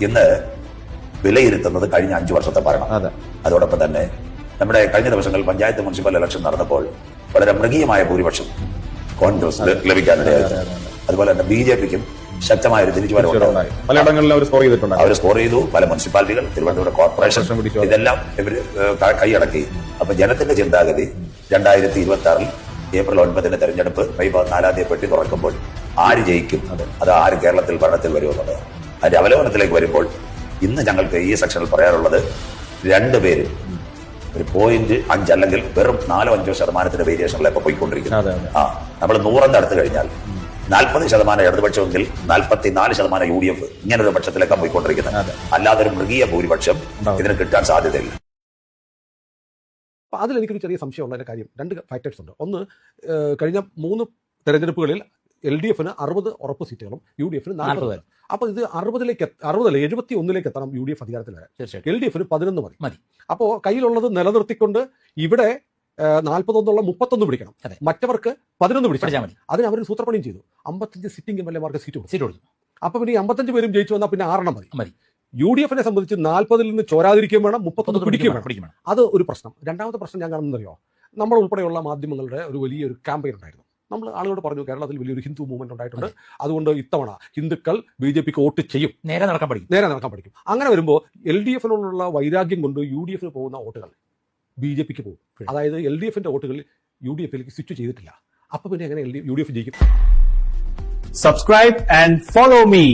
ഇന്ന് വിലയിരുത്തുന്നത് കഴിഞ്ഞ 5 വർഷത്തെ ഭരണം. അതോടൊപ്പം തന്നെ നമ്മുടെ കഴിഞ്ഞ ദിവസങ്ങളിൽ പഞ്ചായത്ത് മുനിസിപ്പൽ ഇലക്ഷൻ നടന്നപ്പോൾ വളരെ മൃഗീയമായ ഭൂരിപക്ഷം കോൺഗ്രസ് ലഭിക്കാനിടയായിരുന്നു. അതുപോലെ തന്നെ BJPക്കും ശക്തമായ ഒരു തിരിച്ചുവരവുണ്ടായി. അവർ സ്കോർ ചെയ്തു. പല മുനിസിപ്പാലിറ്റികൾ, തിരുവനന്തപുരം കോർപ്പറേഷൻ, ഇതെല്ലാം ഇവർ കൈയടക്കി. അപ്പൊ ജനത്തിന്റെ ചിന്താഗതി 2026 ഏപ്രിൽ 9 തെരഞ്ഞെടുപ്പ് മെയ് 14 പെട്ടി തുറക്കുമ്പോൾ ആര് ജയിക്കും, അത് ആര് കേരളത്തിൽ ഭരണത്തിൽ വരുമെന്നുള്ളതാണ്. അതിന്റെ അവലോകനത്തിലേക്ക് വരുമ്പോൾ ഇന്ന് ഞങ്ങൾക്ക് ഈ സെക്ഷനിൽ പറയാനുള്ളത് 2 പേര് ഒരു 0.5 അല്ലെങ്കിൽ വെറും 4-5% വേരിയേഷനിലേക്ക് പോയിക്കൊണ്ടിരിക്കുന്നത്. നമ്മൾ 100 അടുത്ത് കഴിഞ്ഞാൽ 40% ഇടതുപക്ഷമെങ്കിൽ 44% UDF, ഇങ്ങനൊരു പക്ഷത്തിലേക്കാണ് പോയിക്കൊണ്ടിരിക്കുന്നത്. അല്ലാതെ ഒരു മൃഗീയ ഭൂരിപക്ഷം ഇതിന് കിട്ടാൻ സാധ്യതയില്ല. അതിലെനിക്കൊരു ചെറിയ സംശയമുള്ള കാര്യം, 2 ഫാക്ടേഴ്സ് ഉണ്ട്. ഒന്ന്, കഴിഞ്ഞ 3 തെരഞ്ഞെടുപ്പുകളിൽ LDFന് 60 ഉറപ്പ് സീറ്റുകളും UDFന് 40. അപ്പോൾ ഇത് 71 എത്തണം UDF അധികാരത്തിൽ വരാൻ. LDFന് 11 മതി. അപ്പോൾ കയ്യിലുള്ളത് നിലനിർത്തിക്കൊണ്ട് ഇവിടെ 41 31 പിടിക്കണം, മറ്റവർക്ക് 11 പിടിച്ചാൽ മതി. അതിന് അവർ സൂത്രപ്പണിയും ചെയ്തു. 55 സിറ്റിംഗ് MLA-മാർക്ക് സീറ്റ് കൊടുത്തു. അപ്പൊ പിന്നെ 55 പേരും ജയിച്ചു വന്നാൽ പിന്നെ 6 മതി. UDFനെ സംബന്ധിച്ച് 40-ൽ നിന്ന് ചോരാതിരിക്കുകയും വേണം, 31 പിടിക്കുകയും വേണം. അത് ഒരു പ്രശ്നം. രണ്ടാമത്തെ പ്രശ്നം ഞാൻ കാണുന്നറിയോ, നമ്മൾ ഉൾപ്പെടെയുള്ള മാധ്യമങ്ങളുടെ ഒരു വലിയൊരു ക്യാമ്പയിൻ ഉണ്ടായിരുന്നു. നമ്മൾ ആളുകളോട് പറഞ്ഞു കേരളത്തിൽ വലിയൊരു ഹിന്ദു മൂവ്മെന്റ് ഉണ്ടായിട്ടുണ്ട്, അതുകൊണ്ട് ഇത്തവണ ഹിന്ദുക്കൾ BJPക്ക് വോട്ട് ചെയ്യും, നേരെ നടക്കാൻ പഠിക്കും. അങ്ങനെ വരുമ്പോൾ LDFനോടുള്ള വൈരാഗ്യം കൊണ്ട് UDFന് പോകുന്ന വോട്ടുകൾ BJPക്ക് പോകും. അതായത് LDFന്റെ വോട്ടുകൾ UDFിലേക്ക് സ്വിച്ച് ചെയ്തിട്ടില്ല. അപ്പൊ പിന്നെ എങ്ങനെ UDF ജയിക്കും? Subscribe and follow me.